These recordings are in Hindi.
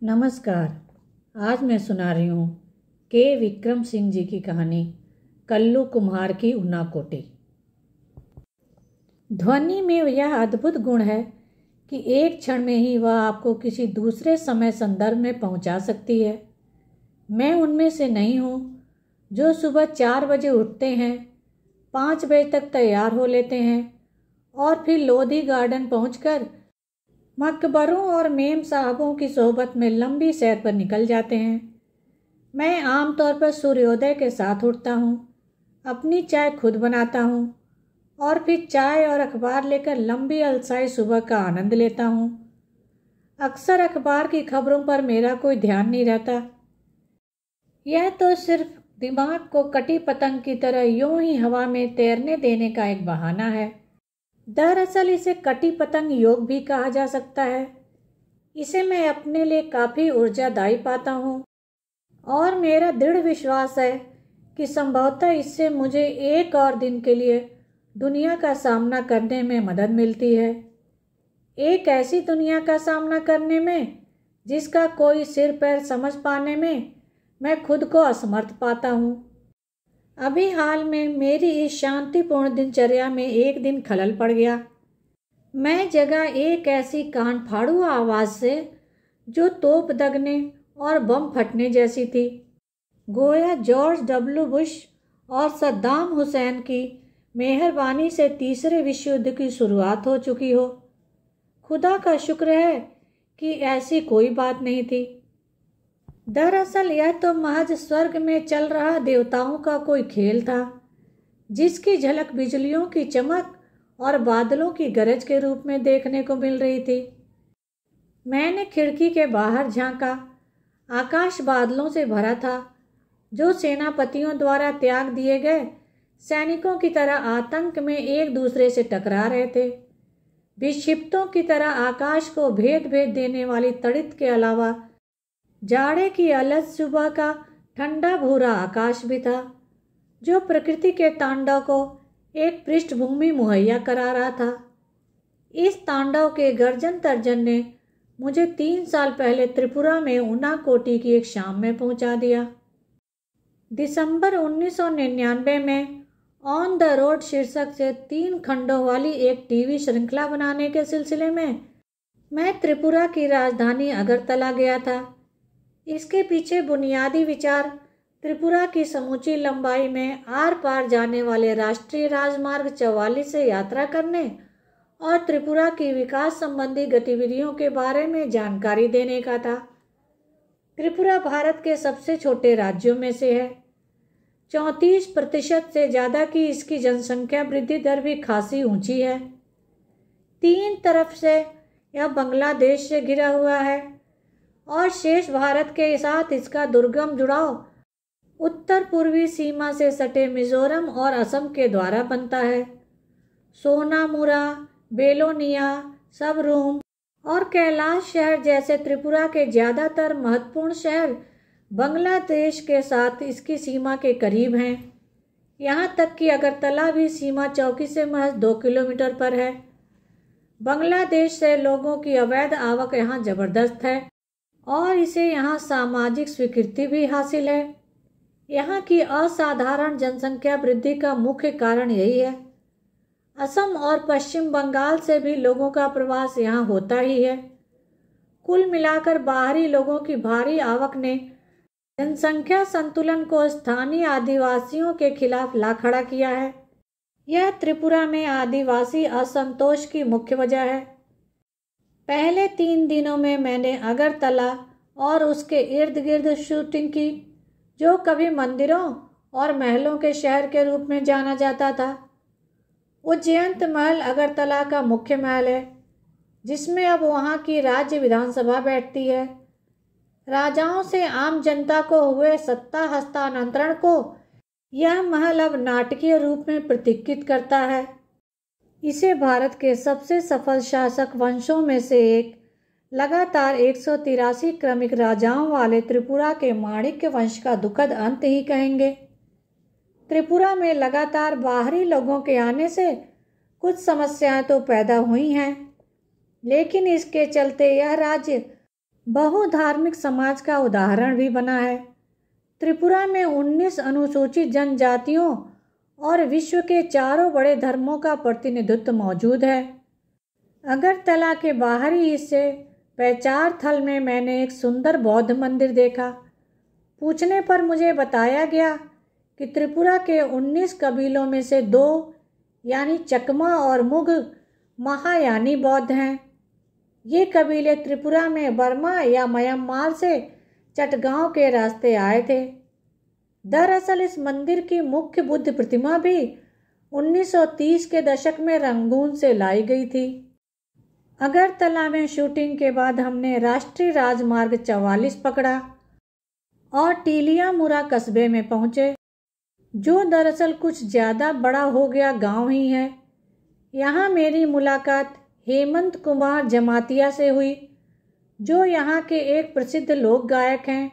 नमस्कार। आज मैं सुना रही हूँ के विक्रम सिंह जी की कहानी कल्लू कुम्हार की उनाकोटी। ध्वनि में यह अद्भुत गुण है कि एक क्षण में ही वह आपको किसी दूसरे समय संदर्भ में पहुँचा सकती है। मैं उनमें से नहीं हूँ जो सुबह 4 बजे उठते हैं, 5 बजे तक तैयार हो लेते हैं और फिर लोधी गार्डन पहुँचकर मकबरों और मेम साहबों की सोहबत में लंबी सैर पर निकल जाते हैं। मैं आमतौर पर सूर्योदय के साथ उठता हूँ, अपनी चाय खुद बनाता हूँ और फिर चाय और अखबार लेकर लंबी अलसाई सुबह का आनंद लेता हूँ। अक्सर अखबार की खबरों पर मेरा कोई ध्यान नहीं रहता। यह तो सिर्फ दिमाग को कटी पतंग की तरह यूं ही हवा में तैरने देने का एक बहाना है। दरअसल इसे कटी पतंग योग भी कहा जा सकता है। इसे मैं अपने लिए काफ़ी ऊर्जादायी पाता हूँ और मेरा दृढ़ विश्वास है कि संभवतः इससे मुझे एक और दिन के लिए दुनिया का सामना करने में मदद मिलती है। एक ऐसी दुनिया का सामना करने में जिसका कोई सिर पैर समझ पाने में मैं खुद को असमर्थ पाता हूँ। अभी हाल में मेरी इस शांतिपूर्ण दिनचर्या में एक दिन खलल पड़ गया। मैं जगा एक ऐसी कान फाड़ू आवाज़ से जो तोप दगने और बम फटने जैसी थी। गोया जॉर्ज डब्ल्यू बुश और सद्दाम हुसैन की मेहरबानी से तीसरे विश्व युद्ध की शुरुआत हो चुकी हो। खुदा का शुक्र है कि ऐसी कोई बात नहीं थी। दरअसल यह तो महज स्वर्ग में चल रहा देवताओं का कोई खेल था, जिसकी झलक बिजलियों की चमक और बादलों की गरज के रूप में देखने को मिल रही थी। मैंने खिड़की के बाहर झांका। आकाश बादलों से भरा था, जो सेनापतियों द्वारा त्याग दिए गए सैनिकों की तरह आतंक में एक दूसरे से टकरा रहे थे। विक्षिप्तों की तरह आकाश को भेद भेद देने वाली तड़ित के अलावा जाड़े की अलग सुबह का ठंडा भूरा आकाश भी था, जो प्रकृति के तांडव को एक पृष्ठभूमि मुहैया करा रहा था। इस तांडव के गर्जन तर्जन ने मुझे 3 साल पहले त्रिपुरा में उनाकोटी की एक शाम में पहुंचा दिया। दिसंबर 1999 में ऑन द रोड शीर्षक से 3 खंडों वाली एक टीवी श्रृंखला बनाने के सिलसिले में मैं त्रिपुरा की राजधानी अगरतला गया था। इसके पीछे बुनियादी विचार त्रिपुरा की समूची लंबाई में आर पार जाने वाले राष्ट्रीय राजमार्ग 44 से यात्रा करने और त्रिपुरा की विकास संबंधी गतिविधियों के बारे में जानकारी देने का था। त्रिपुरा भारत के सबसे छोटे राज्यों में से है। 34% से ज़्यादा की इसकी जनसंख्या वृद्धि दर भी खासी ऊंची है। 3 तरफ से यह बांग्लादेश से घिरा हुआ है और शेष भारत के साथ इसका दुर्गम जुड़ाव उत्तर पूर्वी सीमा से सटे मिजोरम और असम के द्वारा बनता है। सोनामुरा, बेलोनिया, सबरूम और कैलाश शहर जैसे त्रिपुरा के ज़्यादातर महत्वपूर्ण शहर बांग्लादेश के साथ इसकी सीमा के करीब हैं। यहाँ तक कि अगरतला भी सीमा चौकी से महज 2 किलोमीटर पर है। बांग्लादेश से लोगों की अवैध आवक यहाँ जबरदस्त है और इसे यहाँ सामाजिक स्वीकृति भी हासिल है। यहाँ की असाधारण जनसंख्या वृद्धि का मुख्य कारण यही है। असम और पश्चिम बंगाल से भी लोगों का प्रवास यहाँ होता ही है। कुल मिलाकर बाहरी लोगों की भारी आवक ने जनसंख्या संतुलन को स्थानीय आदिवासियों के खिलाफ ला खड़ा किया है। यह त्रिपुरा में आदिवासी असंतोष की मुख्य वजह है। पहले 3 दिनों में मैंने अगरतला और उसके इर्द गिर्द शूटिंग की, जो कभी मंदिरों और महलों के शहर के रूप में जाना जाता था। उज्जयंत महल अगरतला का मुख्य महल है, जिसमें अब वहाँ की राज्य विधानसभा बैठती है। राजाओं से आम जनता को हुए सत्ता हस्तांतरण को यह महल अब नाटकीय रूप में प्रतीकित करता है। इसे भारत के सबसे सफल शासक वंशों में से एक, लगातार 183 क्रमिक राजाओं वाले त्रिपुरा के माणिक्य वंश का दुखद अंत ही कहेंगे। त्रिपुरा में लगातार बाहरी लोगों के आने से कुछ समस्याएं तो पैदा हुई हैं, लेकिन इसके चलते यह राज्य बहुधार्मिक समाज का उदाहरण भी बना है। त्रिपुरा में 19 अनुसूचित जनजातियों और विश्व के चारों बड़े धर्मों का प्रतिनिधित्व मौजूद है। अगरतला के बाहरी हिस्से पैचार थल में मैंने एक सुंदर बौद्ध मंदिर देखा। पूछने पर मुझे बताया गया कि त्रिपुरा के 19 कबीलों में से 2 यानी चकमा और मुग महायानी बौद्ध हैं। ये कबीले त्रिपुरा में बर्मा या म्यांमार से चटगांव के रास्ते आए थे। दरअसल इस मंदिर की मुख्य बुद्ध प्रतिमा भी 1930 के दशक में रंगून से लाई गई थी। अगरतला में शूटिंग के बाद हमने राष्ट्रीय राजमार्ग 44 पकड़ा और टीलियामुरा कस्बे में पहुंचे, जो दरअसल कुछ ज़्यादा बड़ा हो गया गांव ही है। यहाँ मेरी मुलाकात हेमंत कुमार जमातिया से हुई, जो यहाँ के एक प्रसिद्ध लोक गायक हैं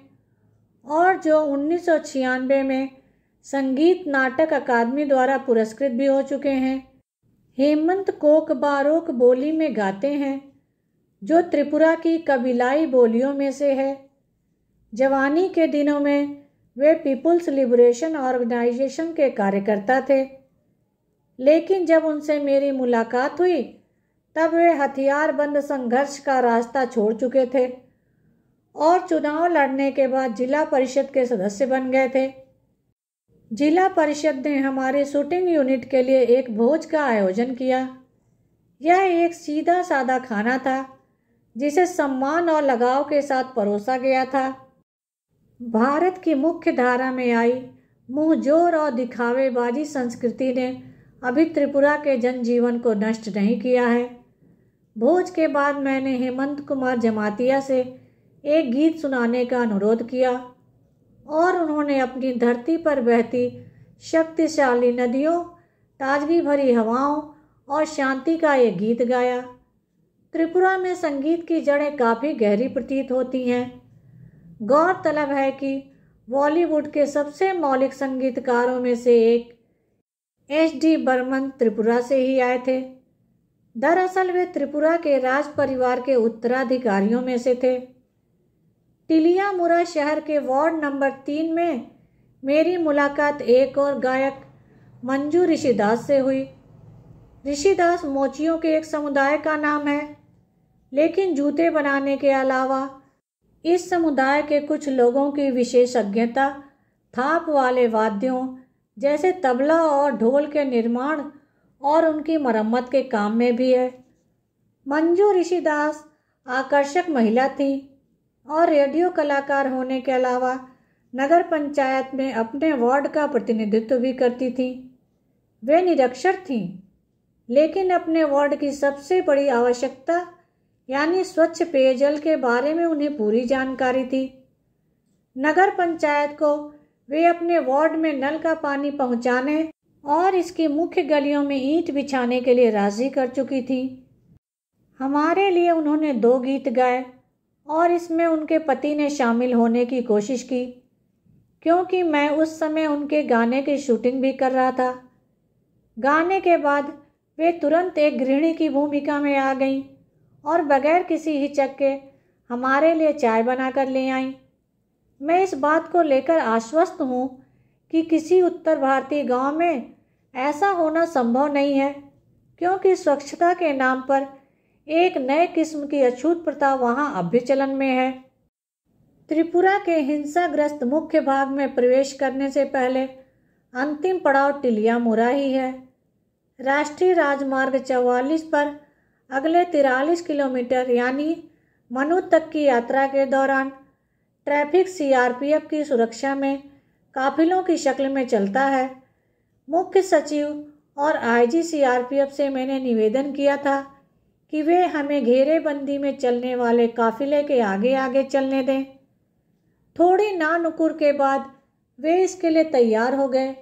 और जो 1996 में संगीत नाटक अकादमी द्वारा पुरस्कृत भी हो चुके हैं। हेमंत कोक बारोक बोली में गाते हैं, जो त्रिपुरा की कबीलाई बोलियों में से है। जवानी के दिनों में वे पीपुल्स लिबरेशन ऑर्गेनाइजेशन के कार्यकर्ता थे, लेकिन जब उनसे मेरी मुलाकात हुई तब वे हथियारबंद संघर्ष का रास्ता छोड़ चुके थे और चुनाव लड़ने के बाद जिला परिषद के सदस्य बन गए थे। जिला परिषद ने हमारे शूटिंग यूनिट के लिए एक भोज का आयोजन किया। यह एक सीधा साधा खाना था, जिसे सम्मान और लगाव के साथ परोसा गया था। भारत की मुख्य धारा में आई मुंहजोर और दिखावेबाजी संस्कृति ने अभी त्रिपुरा के जनजीवन को नष्ट नहीं किया है। भोज के बाद मैंने हेमंत कुमार जमातिया से एक गीत सुनाने का अनुरोध किया और उन्होंने अपनी धरती पर बहती शक्तिशाली नदियों, ताजगी भरी हवाओं और शांति का एक गीत गाया। त्रिपुरा में संगीत की जड़ें काफ़ी गहरी प्रतीत होती हैं। गौरतलब है कि बॉलीवुड के सबसे मौलिक संगीतकारों में से एक एच.डी. बर्मन त्रिपुरा से ही आए थे। दरअसल वे त्रिपुरा के राज परिवार के उत्तराधिकारियों में से थे। टिलियामुरा शहर के वार्ड नंबर 3 में मेरी मुलाकात एक और गायक मंजू ऋषिदास से हुई। ऋषिदास मोचियों के एक समुदाय का नाम है, लेकिन जूते बनाने के अलावा इस समुदाय के कुछ लोगों की विशेषज्ञता थाप वाले वाद्यों जैसे तबला और ढोल के निर्माण और उनकी मरम्मत के काम में भी है। मंजू ऋषिदास आकर्षक महिला थी और रेडियो कलाकार होने के अलावा नगर पंचायत में अपने वार्ड का प्रतिनिधित्व भी करती थी। वे निरक्षर थीं, लेकिन अपने वार्ड की सबसे बड़ी आवश्यकता यानी स्वच्छ पेयजल के बारे में उन्हें पूरी जानकारी थी। नगर पंचायत को वे अपने वार्ड में नल का पानी पहुंचाने और इसकी मुख्य गलियों में ईंट बिछाने के लिए राजी कर चुकी थी। हमारे लिए उन्होंने 2 गीत गाए और इसमें उनके पति ने शामिल होने की कोशिश की, क्योंकि मैं उस समय उनके गाने की शूटिंग भी कर रहा था। गाने के बाद वे तुरंत एक गृहिणी की भूमिका में आ गईं और बगैर किसी हिचक के हमारे लिए चाय बनाकर ले आईं। मैं इस बात को लेकर आश्वस्त हूँ कि किसी उत्तर भारतीय गांव में ऐसा होना संभव नहीं है, क्योंकि स्वच्छता के नाम पर एक नए किस्म की अछूत प्रथा वहाँ अब भी चलन में है। त्रिपुरा के हिंसाग्रस्त मुख्य भाग में प्रवेश करने से पहले अंतिम पड़ाव टिलियामुरा ही है। राष्ट्रीय राजमार्ग 44 पर अगले 43 किलोमीटर यानी मनु तक की यात्रा के दौरान ट्रैफिक सीआरपीएफ की सुरक्षा में काफिलों की शक्ल में चलता है। मुख्य सचिव और आईजी सीआरपीएफ से मैंने निवेदन किया था कि वे हमें घेरेबंदी में चलने वाले काफिले के आगे आगे चलने दें। थोड़ी नानुकुर के बाद वे इसके लिए तैयार हो गए,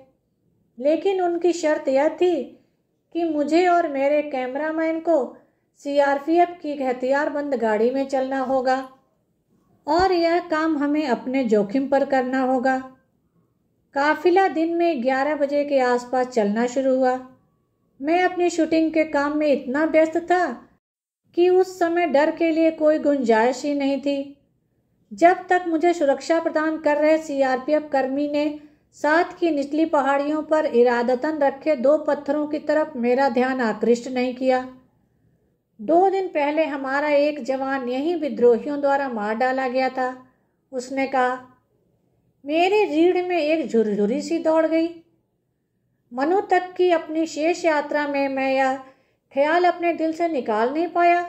लेकिन उनकी शर्त यह थी कि मुझे और मेरे कैमरामैन को सीआरपीएफ की हथियारबंद गाड़ी में चलना होगा और यह काम हमें अपने जोखिम पर करना होगा। काफिला दिन में 11 बजे के आसपास चलना शुरू हुआ। मैं अपनी शूटिंग के काम में इतना व्यस्त था कि उस समय डर के लिए कोई गुंजाइश ही नहीं थी। जब तक मुझे सुरक्षा प्रदान कर रहे सीआरपीएफ कर्मी ने साथ की निचली पहाड़ियों पर इरादतन रखे 2 पत्थरों की तरफ मेरा ध्यान आकृष्ट नहीं किया। 2 दिन पहले हमारा एक जवान यहीं विद्रोहियों द्वारा मार डाला गया था। उसने कहा। मेरी रीढ़ में एक झुरझुरी सी दौड़ गई। मनु तक की अपनी शेष यात्रा में मैं यह ख्याल अपने दिल से निकाल नहीं पाया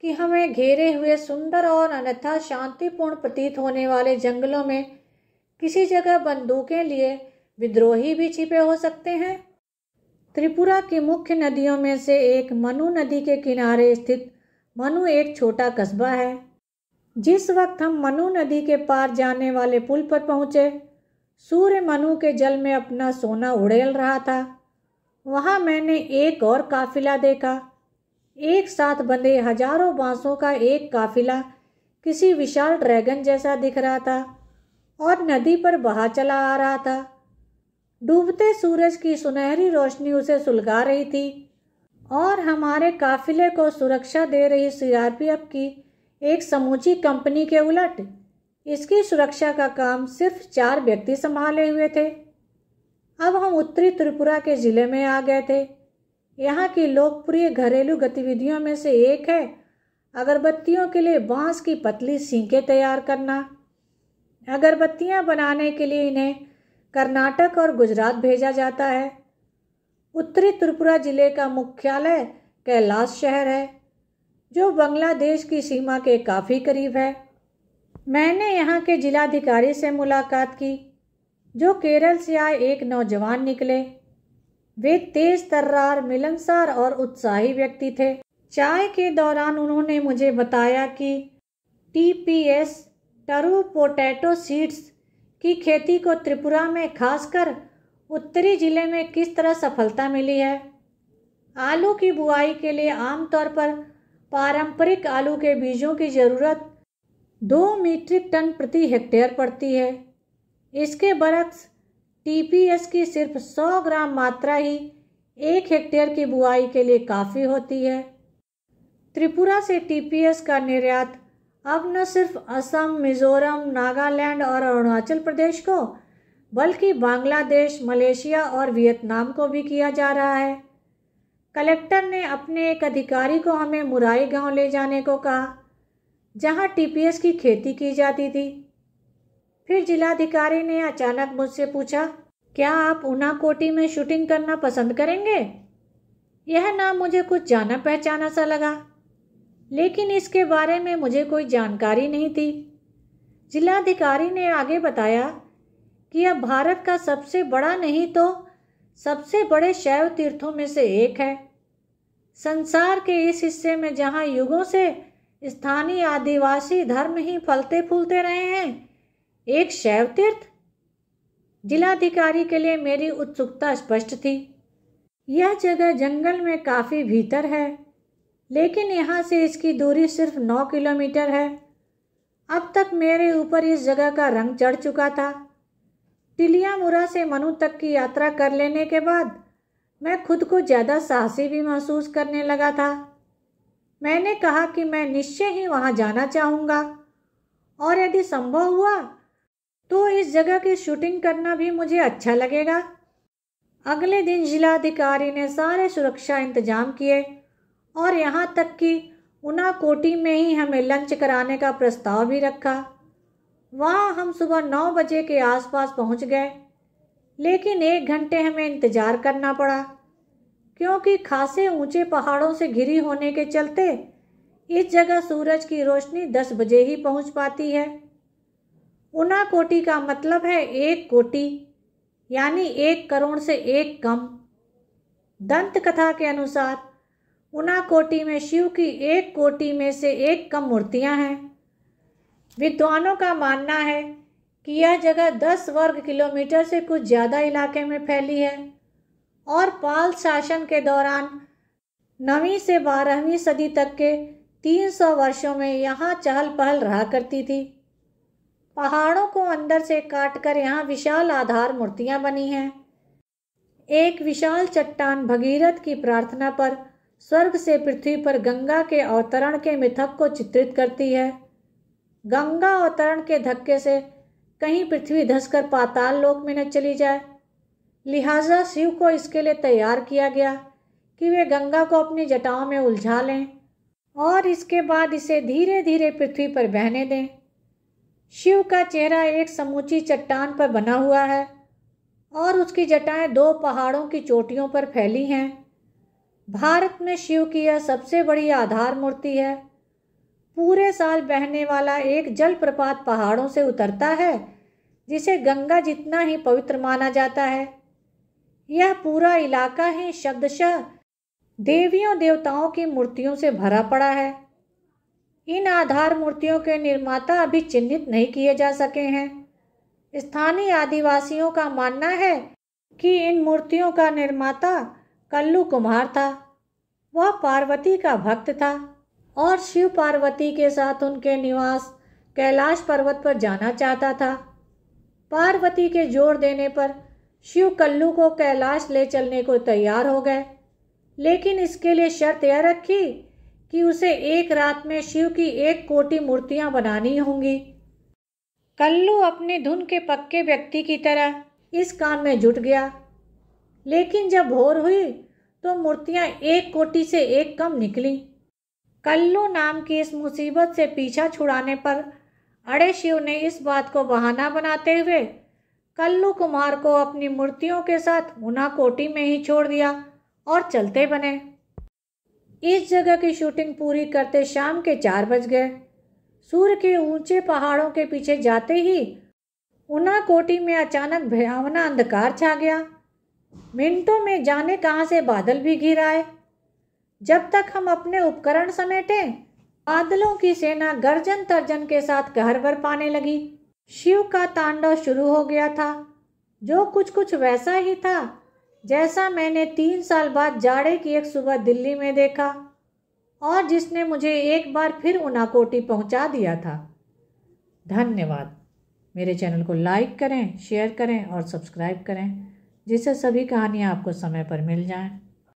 कि हमें घेरे हुए सुंदर और अन्यथा शांतिपूर्ण प्रतीत होने वाले जंगलों में किसी जगह बंदूकें लिए विद्रोही भी छिपे हो सकते हैं। त्रिपुरा की मुख्य नदियों में से एक मनु नदी के किनारे स्थित मनु एक छोटा कस्बा है। जिस वक्त हम मनु नदी के पार जाने वाले पुल पर पहुंचे, सूर्य मनु के जल में अपना सोना उड़ेल रहा था। वहां मैंने एक और काफिला देखा। एक साथ बंधे हजारों बांसों का एक काफिला किसी विशाल ड्रैगन जैसा दिख रहा था और नदी पर बहा चला आ रहा था। डूबते सूरज की सुनहरी रोशनी उसे सुलगा रही थी और हमारे काफिले को सुरक्षा दे रही सीआरपीएफ की एक समूची कंपनी के उलट इसकी सुरक्षा का काम सिर्फ 4 व्यक्ति संभाले हुए थे। अब हम उत्तरी त्रिपुरा के जिले में आ गए थे। यहाँ की लोकप्रिय घरेलू गतिविधियों में से एक है अगरबत्तियों के लिए बांस की पतली सींकें तैयार करना। अगरबत्तियाँ बनाने के लिए इन्हें कर्नाटक और गुजरात भेजा जाता है। उत्तरी त्रिपुरा जिले का मुख्यालय कैलाश शहर है, जो बांग्लादेश की सीमा के काफ़ी करीब है। मैंने यहाँ के जिलाधिकारी से मुलाकात की, जो केरल से आए एक नौजवान निकले। वे तेज तर्रार, मिलनसार और उत्साही व्यक्ति थे। चाय के दौरान उन्होंने मुझे बताया कि टीपीएस टरू पोटैटो सीड्स की खेती को त्रिपुरा में खासकर उत्तरी जिले में किस तरह सफलता मिली है। आलू की बुआई के लिए आमतौर पर पारंपरिक आलू के बीजों की ज़रूरत 2 मीट्रिक टन प्रति हेक्टेयर पड़ती है। इसके बरक्स टीपीएस की सिर्फ 100 ग्राम मात्रा ही 1 हेक्टेयर की बुआई के लिए काफ़ी होती है। त्रिपुरा से टीपीएस का निर्यात अब न सिर्फ असम, मिजोरम, नागालैंड और अरुणाचल प्रदेश को बल्कि बांग्लादेश, मलेशिया और वियतनाम को भी किया जा रहा है। कलेक्टर ने अपने एक अधिकारी को हमें मुराई गांव ले जाने को कहा, जहां टीपीएस की खेती की जाती थी। फिर जिलाधिकारी ने अचानक मुझसे पूछा, क्या आप उनाकोटी में शूटिंग करना पसंद करेंगे? यह नाम मुझे कुछ जाना पहचाना सा लगा, लेकिन इसके बारे में मुझे कोई जानकारी नहीं थी। जिलाधिकारी ने आगे बताया कि यह भारत का सबसे बड़ा नहीं तो सबसे बड़े शैव तीर्थों में से एक है। संसार के इस हिस्से में जहाँ युगों से स्थानीय आदिवासी धर्म ही फलते फूलते रहे हैं, एक शैव तीर्थ। जिलाधिकारी के लिए मेरी उत्सुकता स्पष्ट थी। यह जगह जंगल में काफ़ी भीतर है, लेकिन यहाँ से इसकी दूरी सिर्फ 9 किलोमीटर है। अब तक मेरे ऊपर इस जगह का रंग चढ़ चुका था। टिलियामुरा से मनु तक की यात्रा कर लेने के बाद मैं खुद को ज़्यादा साहसी भी महसूस करने लगा था। मैंने कहा कि मैं निश्चय ही वहाँ जाना चाहूँगा और यदि संभव हुआ तो इस जगह की शूटिंग करना भी मुझे अच्छा लगेगा। अगले दिन जिलाधिकारी ने सारे सुरक्षा इंतजाम किए और यहाँ तक कि उनाकोटी में ही हमें लंच कराने का प्रस्ताव भी रखा। वहाँ हम सुबह 9 बजे के आसपास पहुँच गए, लेकिन 1 घंटे हमें इंतज़ार करना पड़ा, क्योंकि खासे ऊंचे पहाड़ों से घिरी होने के चलते इस जगह सूरज की रोशनी 10 बजे ही पहुँच पाती है। उनाकोटी का मतलब है 1 कोटि, यानी 1 करोड़ से 1 कम। दंत कथा के अनुसार उनाकोटी में शिव की 1 कोटि में से 1 कम मूर्तियां हैं। विद्वानों का मानना है कि यह जगह 10 वर्ग किलोमीटर से कुछ ज़्यादा इलाके में फैली है और पाल शासन के दौरान 9वीं से 12वीं सदी तक के 300 वर्षों में यहाँ चहल पहल रहा करती थी। पहाड़ों को अंदर से काटकर यहाँ विशाल आधार मूर्तियाँ बनी हैं। एक विशाल चट्टान भगीरथ की प्रार्थना पर स्वर्ग से पृथ्वी पर गंगा के अवतरण के मिथक को चित्रित करती है। गंगा अवतरण के धक्के से कहीं पृथ्वी धंसकर पाताल लोक में न चली जाए। लिहाजा शिव को इसके लिए तैयार किया गया कि वे गंगा को अपनी जटाओं में उलझा लें और इसके बाद इसे धीरे धीरे पृथ्वी पर बहने दें। शिव का चेहरा एक समूची चट्टान पर बना हुआ है और उसकी जटाएं 2 पहाड़ों की चोटियों पर फैली हैं। भारत में शिव की यह सबसे बड़ी आधार मूर्ति है। पूरे साल बहने वाला एक जलप्रपात पहाड़ों से उतरता है जिसे गंगा जितना ही पवित्र माना जाता है। यह पूरा इलाका ही शब्दशः देवियों देवताओं की मूर्तियों से भरा पड़ा है। इन आधार मूर्तियों के निर्माता अभी चिन्हित नहीं किए जा सके हैं। स्थानीय आदिवासियों का मानना है कि इन मूर्तियों का निर्माता कल्लू कुम्हार था। वह पार्वती का भक्त था और शिव पार्वती के साथ उनके निवास कैलाश पर्वत पर जाना चाहता था। पार्वती के जोर देने पर शिव कल्लू को कैलाश ले चलने को तैयार हो गए, लेकिन इसके लिए शर्त यह रखी कि उसे एक रात में शिव की 1 कोटि मूर्तियां बनानी होंगी। कल्लू अपने धुन के पक्के व्यक्ति की तरह इस काम में जुट गया, लेकिन जब भोर हुई तो मूर्तियां 1 कोटि से 1 कम निकली। कल्लू नाम की इस मुसीबत से पीछा छुड़ाने पर अड़े शिव ने इस बात को बहाना बनाते हुए कल्लू कुमार को अपनी मूर्तियों के साथ उना कोटि में ही छोड़ दिया और चलते बने। इस जगह की शूटिंग पूरी करते शाम के 4 बज गए। सूर्य के ऊंचे पहाड़ों के पीछे जाते ही उना कोटि में अचानक भयावना अंधकार छा गया। मिनटों में जाने कहां से बादल भी घिर आए। जब तक हम अपने उपकरण समेटे, बादलों की सेना गर्जन तर्जन के साथ कहर बरपाने लगी। शिव का तांडव शुरू हो गया था, जो कुछ वैसा ही था जैसा मैंने 3 साल बाद जाड़े की एक सुबह दिल्ली में देखा और जिसने मुझे एक बार फिर उनाकोटी पहुंचा दिया था। धन्यवाद। मेरे चैनल को लाइक करें, शेयर करें और सब्सक्राइब करें, जिससे सभी कहानियाँ आपको समय पर मिल जाएं।